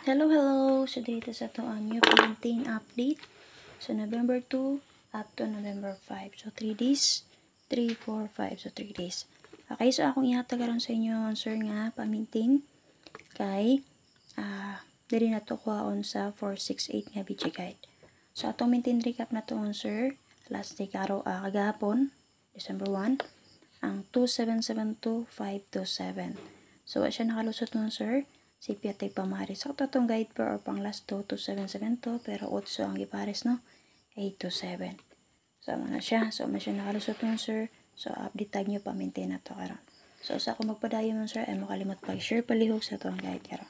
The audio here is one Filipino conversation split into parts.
Hello, hello! So, dito sa to ang new quarantine update. So, November 2 up to November 5. So, 3 days. 3, 4, 5. So, 3 days. Okay, so akong ihatagaron sa inyo, sir, nga, paminting kay, dali na to kuhaon sa 468 nga video guide. So, atong maintain recap na to, sir. Last day karo, kagahapon, December 1, ang 2772527. So, siya nakalusot nun, sir. Si Piatay pamari. So, itong guide per or pang last 2772 pero 8 ang ipares, no? 827. So, ano siya? So, siya nakalusot nun, sir. So, update tag nyo pa, maintain na to karon. So, sa ako magpadayo nun, sir, ay makalimot pag-share palihog sa itong guide karon.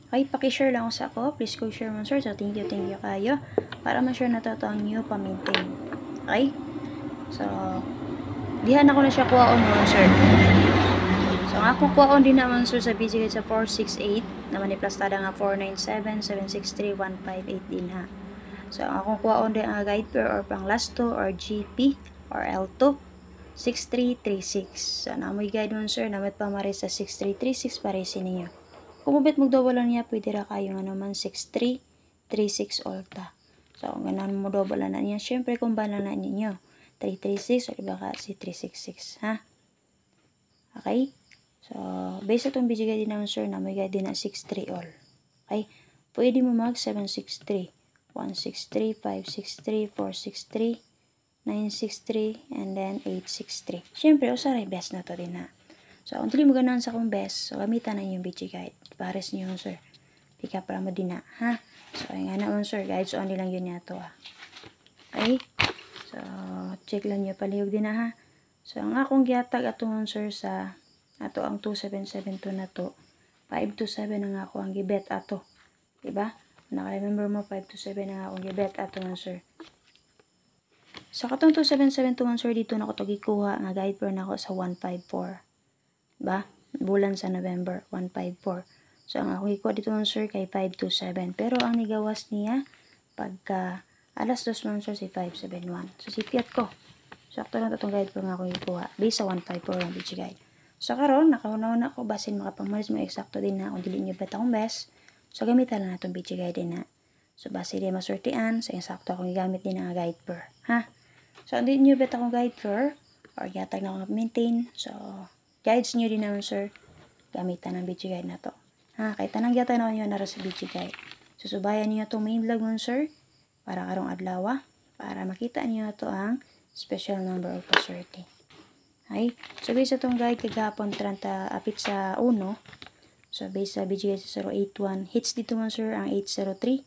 Okay, paki-share lang sa ako. Please go share mo, sir. So, thank you kayo. Para ma-share na to ang new pa-maintain. Okay? So, dihan ako na siya kuha on, sir. So, ang ako kuhaon din naman, sir, sa video guide sa 468 naman iplastada nga 497-763-158 din, ha. So, ang akong kuhaon din ang guide per or pang last 2 or GP or L2 6336. So, namoy guide nun, sir, namit pa mari sa 6336 para sininyo. Kung mabit mag-double lang niya, pwede ra kayo nga naman 6336 ulta. So, kung ganan mo double na niya, syempre kung ba na ninyo 336 o iba ka si 366, ha. Okay? So, based sa itong video guide din naman, sir, na may guide din na 6-3 all. Okay? Pwede mo mag 763, 163, 563, 463, 963, and then 863. Siyempre, usaray best na to din, ha. So, kung tuloy mo ganahan sa akong best, so, gamitan na yung video guide. Pares nyo, sir. Pick up mo din na, ha. So, yung nga naman, sir, guide. So, only lang yun na to, ha. Okay? So, check lang nyo palihog din na, ha. So, ang akong gihatag atong, sir, sa ato ang 2772 na to 527 ang ako ang gibet ato, diba? Naka-remember mo 527 ang akong gibet ato nga, sir. So katong 2772 sir, dito na ko to gikuha nga guide per nako sa 154, diba? Bulan sa November 154. So ang akong gikuha dito, sir, kay 527, pero ang nigawas niya pagka alas 2 man, sir, si 571. So si piat ko, sakto lang itong guide per nga akong gikuha based sa 154 ang video guide. So, karon nakaunaw na ako basin makapamalis mo eksakto din na kung dili nyo bet akong best. So, gamitan lang na itong video guide din na. So, base din masortian, so eksakto akong gamit din ang guide per. Ha? So, kung dili nyo bet akong guide per, or gatag na akong maintain, so, guides nyo din naman, sir, gamitan ang video guide na to. Ha? Kahit tanang gatag na nyo nara sa video guide. So, subayan nyo itong main vlog mo, sir, para karong adlaw, para makita nyo ito ang special number of paswerte. Okay? So, based sa itong guide, kagapon 30 apit sa 1. So, based sa video guide sa 081, hits dito man, sir, ang 803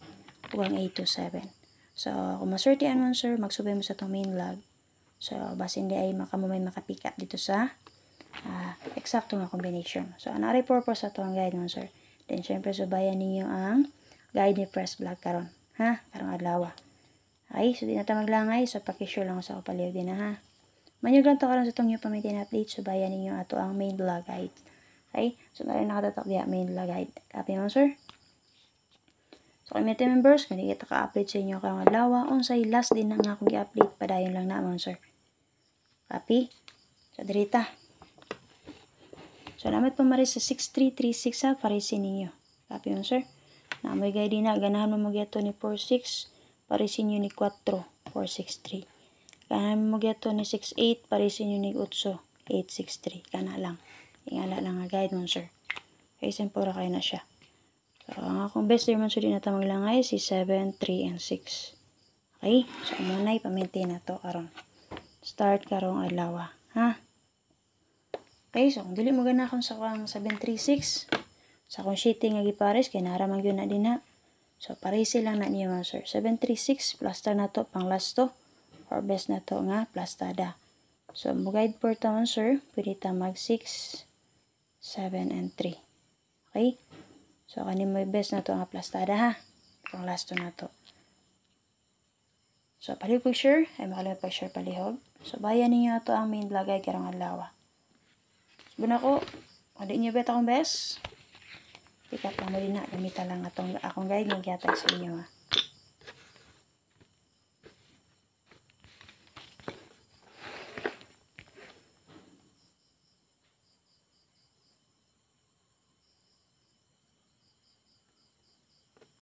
o ang 827. So, kung masortian man, sir, magsubay mo sa itong main log. So, base hindi ay makamamay makapick up dito sa eksakto nga combination. So, another purpose sa itong guide man, sir. Then, syempre, subayan ninyo ang guide ni Press Vlog karon. Ha? Karong adlaw. Okay? So, di na tayo maglangay. So, pakisure lang sa kapaliyog din na, ha? Manyog lang to karon sa itong new pamitin update. So, bayan ninyo ato ang main vlog guide. Okay? So, na rin nakatatak diya main vlog guide. Copy mo, sir? So, community members, kung hindi kita ka-update sa inyo karong adlaw, unsay last din na nga akong i-update, padayon lang naman, sir. Copy? So, dirita. So, namit pa maris sa 6336, ha, parisin ninyo. Copy mo, sir? Namoy guide din na, ganahan mo magyato ni 46, parisin nyo ni 4, 463. Kana mo geto ni 68, parisin yun ni 8, 863. Kana lang. Ingala lang nga guide mo, sir. Kaya sempura kayo na siya. So, ang akong best naman, sir, din na tamang lang ay si 7, 3, and 6. Okay? So, muna ipamintain na to karon. Start karong adlaw. Ha? Okay? So, kung dili mo gana akong sa 736, sa akong sheeting nga gipares, kaya naramang yun na din, ha. So, parisi lang na niyo, sir. 736, plaster na to, pang last to. Or best na to nga plastada. So, mo guide per taon, sir, pwede ta mag 6, 7, and 3. Okay? So, kanin mo best na to nga plastada, ha? Pang last to na to. So, palihog pag-share. Ay, makalimot pag-share palihog. So, bayan ninyo ito ang main vlog ay karang adlaw. So, na ko, kung di nyo bet akong best, pick up lang mo din na. Gamitan lang akong guide ng gatag sa inyo, ha?